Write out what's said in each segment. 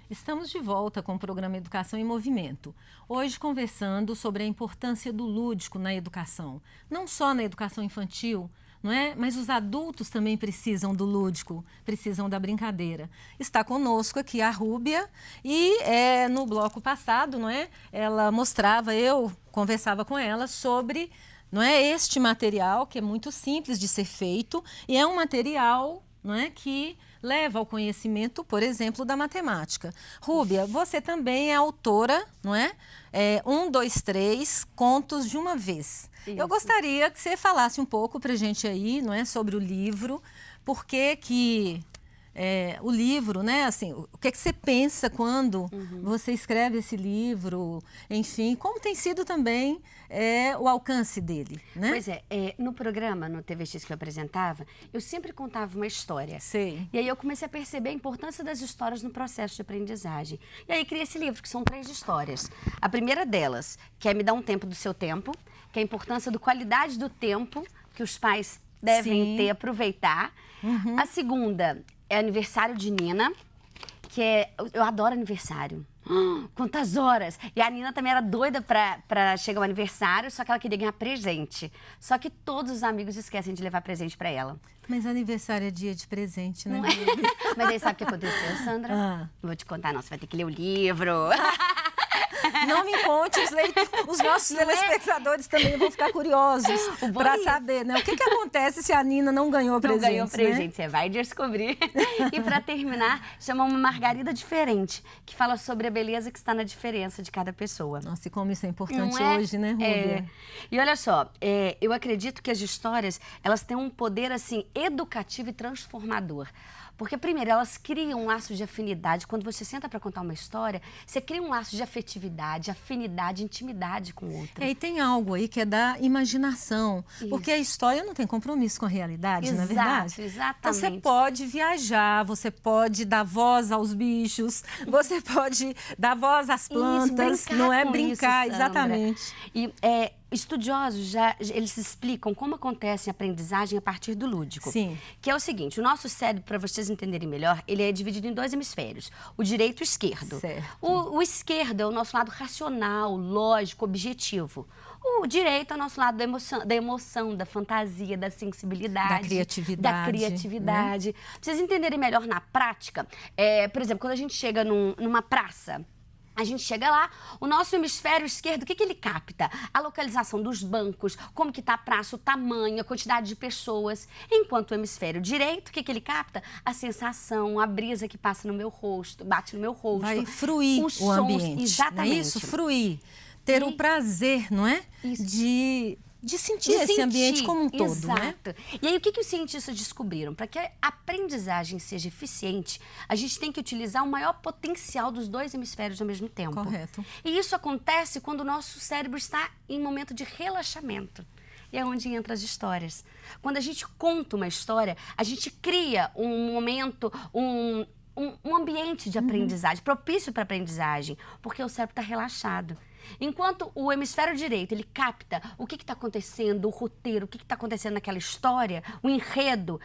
Estamos de volta com o programa Educação em Movimento. Hoje conversando sobre a importância do lúdico na educação. Não só na educação infantil, não é? Mas os adultos também precisam do lúdico, precisam da brincadeira. Está conosco aqui a Rúbia e no bloco passado, não é? Ela mostrava, eu conversava com ela sobre, não é, este material que é muito simples de ser feito e é um material, não é, que leva ao conhecimento, por exemplo, da matemática. Rúbia, você também é autora, não é? 1, 2, 3, Contos de uma Vez. Isso. Eu gostaria que você falasse um pouco para a gente aí, não é, sobre o livro, por que o livro, né, assim, o que você pensa quando você escreve esse livro, enfim, como tem sido também o alcance dele, né? Pois no programa, no TVX que eu apresentava, eu sempre contava uma história. Sei. E aí eu comecei a perceber a importância das histórias no processo de aprendizagem. E aí criei esse livro, que são 3 histórias. A primeira delas, que é Me Dá um Tempo do Seu Tempo, que é a importância da qualidade do tempo que os pais devem ter, aproveitar. A segunda é Aniversário de Nina, que eu adoro aniversário. Quantas horas! E a Nina também era doida pra chegar o aniversário, só que ela queria ganhar presente. Só que todos os amigos esquecem de levar presente pra ela. Mas aniversário é dia de presente, né? Mas aí sabe o que aconteceu, Sandra? Vou te contar, não, você vai ter que ler o livro. Não me conte, os nossos telespectadores também vão ficar curiosos para saber, né? O que acontece se a Nina não ganhou presente? Não ganhou presente, você vai descobrir. E para terminar, chama Uma Margarida Diferente, que fala sobre a beleza que está na diferença de cada pessoa. Nossa, e como isso é importante hoje, né, Rúbia? E olha só, eu acredito que as histórias, elas têm um poder, assim, educativo e transformador. Porque, primeiro, elas criam um laço de afinidade. Quando você senta para contar uma história, você cria um laço de afetividade, afinidade, intimidade com o outro. E tem algo aí que é da imaginação. Isso. Porque a história não tem compromisso com a realidade, não é verdade? Exatamente. Então, você pode viajar, você pode dar voz aos bichos, você pode dar voz às plantas, isso, não é brincar, isso, exatamente. E estudiosos eles explicam como acontece a aprendizagem a partir do lúdico. Sim. Que é o seguinte, o nosso cérebro, para vocês entenderem melhor, ele é dividido em 2 hemisférios, o direito e o esquerdo. Certo. O esquerdo é o nosso lado racional, lógico, objetivo. O direito é o nosso lado da emoção, da fantasia, da sensibilidade. Da criatividade. Né? Pra vocês entenderem melhor na prática, por exemplo, quando a gente chega numa praça, a gente chega lá, o nosso hemisfério esquerdo, o que ele capta? A localização dos bancos, como que tá a praça, o tamanho, a quantidade de pessoas. Enquanto o hemisfério direito, o que ele capta? A sensação, a brisa que passa no meu rosto, bate no meu rosto. Vai fruir os o sons, ambiente. exatamente. Não é isso? Fruir. Ter o prazer, não é? De sentir esse ambiente como um todo, exato. né? E aí, o que os cientistas descobriram? Para que a aprendizagem seja eficiente, a gente tem que utilizar o maior potencial dos 2 hemisférios ao mesmo tempo. Correto. E isso acontece quando o nosso cérebro está em momento de relaxamento. E é onde entram as histórias. Quando a gente conta uma história, a gente cria um momento, um ambiente de aprendizagem, propício para aprendizagem, porque o cérebro está relaxado. Enquanto o hemisfério direito, ele capta o que está acontecendo, o roteiro, o que está acontecendo naquela história, o enredo,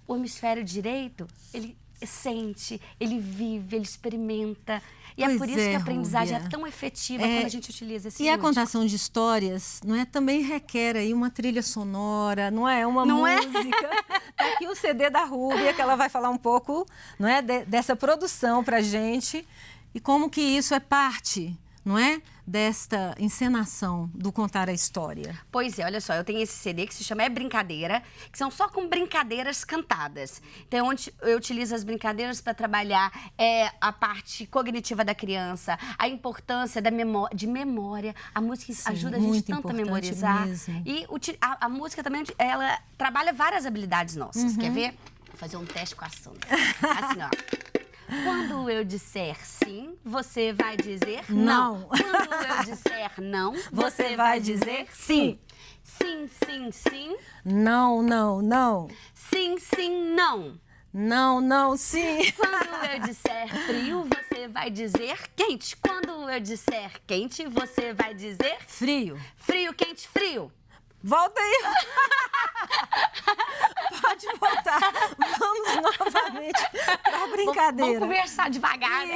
o hemisfério direito, ele sente, ele vive, ele experimenta. E é por isso que a aprendizagem é tão efetiva quando a gente utiliza esse lúdico. A contação de histórias, não é, também requer aí uma trilha sonora, não é? Uma música. Tá aqui o CD da Rúbia, que ela vai falar um pouco, não é, dessa produção pra gente e como que isso é parte, não é, desta encenação do contar a história. Pois é, olha só, eu tenho esse CD que se chama É Brincadeira, que são só com brincadeiras cantadas. Então, onde eu utilizo as brincadeiras para trabalhar a parte cognitiva da criança, a importância de memória. A música ajuda a gente tanto a memorizar. Mesmo. E a música também, ela trabalha várias habilidades nossas. Quer ver? Vou fazer um teste com a Sandra. Assim, ó. Quando eu disser sim, você vai dizer não. Quando eu disser não, você vai dizer sim. Sim, sim, sim. Não, não, não. Sim, sim, não. Não, não, sim. Quando eu disser frio, você vai dizer quente. Quando eu disser quente, você vai dizer frio. Frio, quente, frio. Volta aí. Pode voltar. Vamos novamente para a brincadeira. brincadeira. Vamos conversar devagar, né?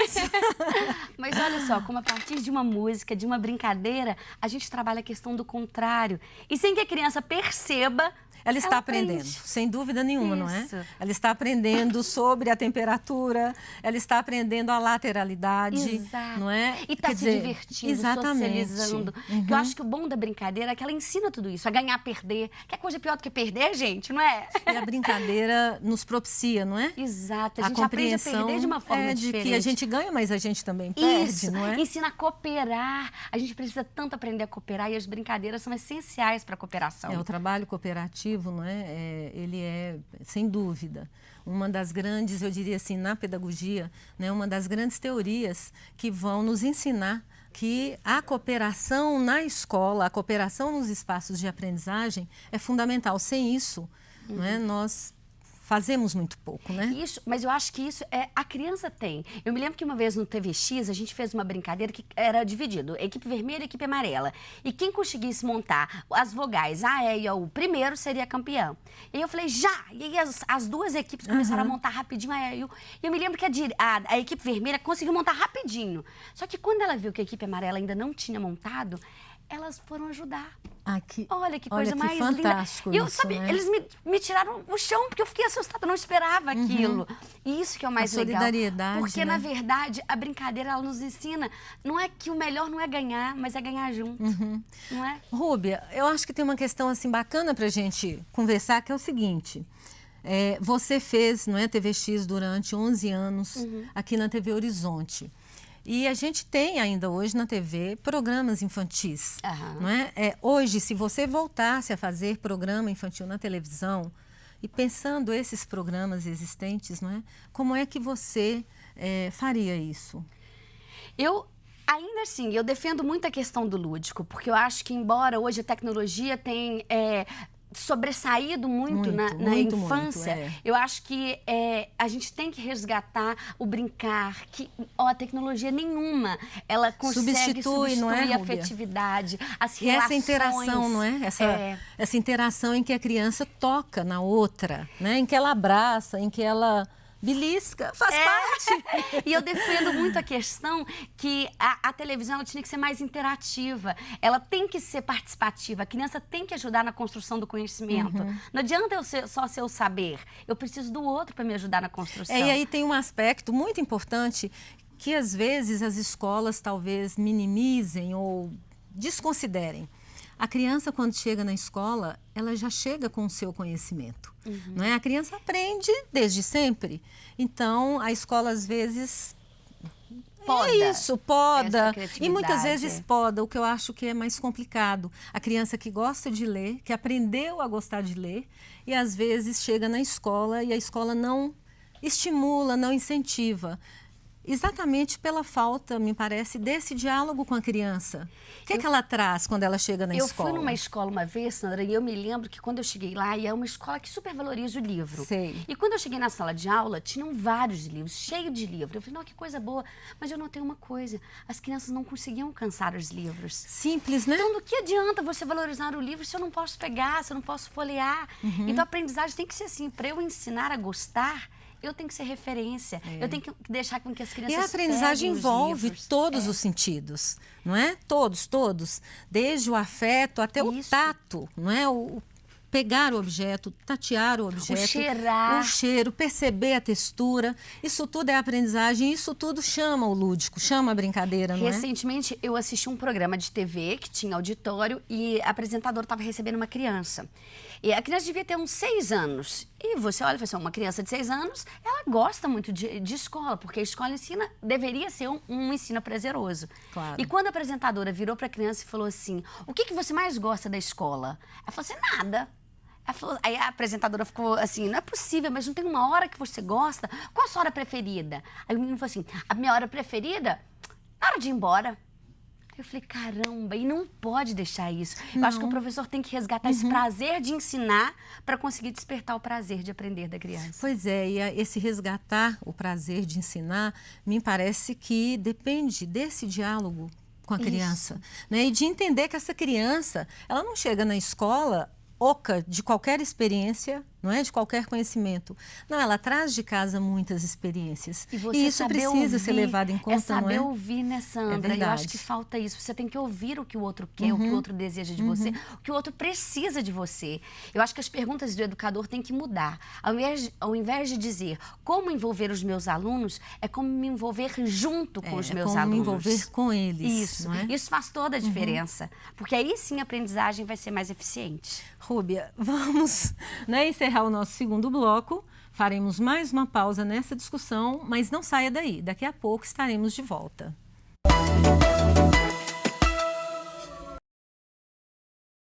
Mas olha só, como a partir de uma música, de uma brincadeira, a gente trabalha a questão do contrário. E sem que a criança perceba, ela está aprendendo, sem dúvida nenhuma, não é? Isso. Ela está aprendendo sobre a temperatura, ela está aprendendo a lateralidade, Exato. não é? E está se divertindo, exatamente. socializando. Eu acho que o bom da brincadeira é que ela ensina tudo isso, a ganhar, perder. Que é coisa pior do que perder, gente, não é? E a brincadeira nos propicia, não é? Exato. A gente aprende a perder de uma forma diferente. De que a gente ganha, mas a gente também perde, Isso. não é? Ensina a cooperar. A gente precisa tanto aprender a cooperar e as brincadeiras são essenciais para a cooperação. O trabalho cooperativo, não é? Ele é, sem dúvida, uma das grandes, eu diria assim, na pedagogia, né? Uma das grandes teorias que vão nos ensinar que a cooperação na escola, a cooperação nos espaços de aprendizagem é fundamental. Sem isso, não é? Nós fazemos muito pouco, né? Isso, mas eu acho que isso a criança tem. Eu me lembro que uma vez no TVX a gente fez uma brincadeira que era dividido, equipe vermelha e equipe amarela. E quem conseguisse montar as vogais A, E e O primeiro seria campeão. E eu falei, já! E aí as duas equipes começaram a montar rapidinho a E e O. E eu me lembro que a equipe vermelha conseguiu montar rapidinho. Só que quando ela viu que a equipe amarela ainda não tinha montado, elas foram ajudar. Olha que coisa mais fantástico linda. Isso, né? né? Eles me tiraram o chão, porque eu fiquei assustada, eu não esperava aquilo. E isso que é o mais legal. Solidariedade, porque, né? na verdade, a brincadeira, ela nos ensina, não é que o melhor não é ganhar, mas é ganhar junto. Não é? Rúbia, eu acho que tem uma questão assim bacana pra gente conversar, que é o seguinte. Você fez, não é, TVX durante 11 anos aqui na TV Horizonte. E a gente tem ainda hoje na TV programas infantis, não é? Hoje, se você voltasse a fazer programa infantil na televisão, e pensando esses programas existentes, não é? Como é que você faria isso? Ainda assim, eu defendo muito a questão do lúdico, porque eu acho que, embora hoje a tecnologia tenha sobressaído muito na infância, eu acho que a gente tem que resgatar o brincar, que a tecnologia nenhuma, ela consegue substituir não é, a afetividade, as relações. E essa interação, não é? Essa interação em que a criança toca na outra, né? Em que ela abraça, em que ela belisca, faz parte. E eu defendo muito a questão que a televisão ela tinha que ser mais interativa, ela tem que ser participativa, a criança tem que ajudar na construção do conhecimento. Não adianta eu só ser o saber, eu preciso do outro para me ajudar na construção. E aí tem um aspecto muito importante que às vezes as escolas talvez minimizem ou desconsiderem. A criança, quando chega na escola, ela já chega com o seu conhecimento. Não é? A criança aprende desde sempre. Então, a escola, às vezes, poda. E muitas vezes poda, o que eu acho que é mais complicado. A criança que gosta de ler, que aprendeu a gostar de ler, e às vezes chega na escola e a escola não estimula, não incentiva. Exatamente pela falta, me parece, desse diálogo com a criança. O que é que ela traz quando ela chega na escola? Eu fui numa escola uma vez, Sandra, e eu me lembro que quando eu cheguei lá, e é uma escola que super valoriza o livro. Sei. E quando eu cheguei na sala de aula, tinham vários livros, cheio de livros. Eu falei, não, que coisa boa. Mas eu notei uma coisa, as crianças não conseguiam alcançar os livros. Simples, né? Então, do que adianta você valorizar o livro se eu não posso pegar, se eu não posso folhear? Então, a aprendizagem tem que ser assim, para eu ensinar a gostar, eu tenho que ser referência, eu tenho que deixar com que as crianças. E a aprendizagem envolve livros. todos os sentidos, não é? Todos. Desde o afeto até o tato, não é? O pegar o objeto, tatear o objeto, o cheirar, o cheiro, perceber a textura. Isso tudo é aprendizagem, isso tudo chama o lúdico, chama a brincadeira, não é? Recentemente, eu assisti um programa de TV que tinha auditório e a apresentadora estava recebendo uma criança. E a criança devia ter uns 6 anos. E você olha e fala assim, uma criança de 6 anos, ela gosta muito de escola, porque a escola deveria ser um ensino prazeroso. Claro. E quando a apresentadora virou para a criança e falou assim, o que você mais gosta da escola? Ela falou assim, nada. Aí a apresentadora ficou assim, não é possível, mas não tem uma hora que você gosta? Qual a sua hora preferida? Aí o menino falou assim, a minha hora preferida? Na hora de ir embora. Eu falei, caramba, e não pode deixar isso. Não. Eu acho que o professor tem que resgatar esse prazer de ensinar para conseguir despertar o prazer de aprender da criança. Pois é, e esse resgatar o prazer de ensinar, me parece que depende desse diálogo com a criança, né? E de entender que essa criança, ela não chega na escola oca de qualquer experiência, não é? De qualquer conhecimento. Não, ela traz de casa muitas experiências. E você isso precisa ser levado em conta, saber não é? ouvir, né, Sandra? Eu acho que falta isso. Você tem que ouvir o que o outro quer, o que o outro deseja de você, o que o outro precisa de você. Eu acho que as perguntas do educador têm que mudar. Ao invés de dizer como envolver os meus alunos, é como me envolver junto com os meus como alunos. me envolver com eles. Isso, não é? Isso faz toda a diferença. Porque aí sim a aprendizagem vai ser mais eficiente. Rúbia, vamos, né, encerrar o nosso segundo bloco. Faremos mais uma pausa nessa discussão, mas não saia daí. Daqui a pouco estaremos de volta.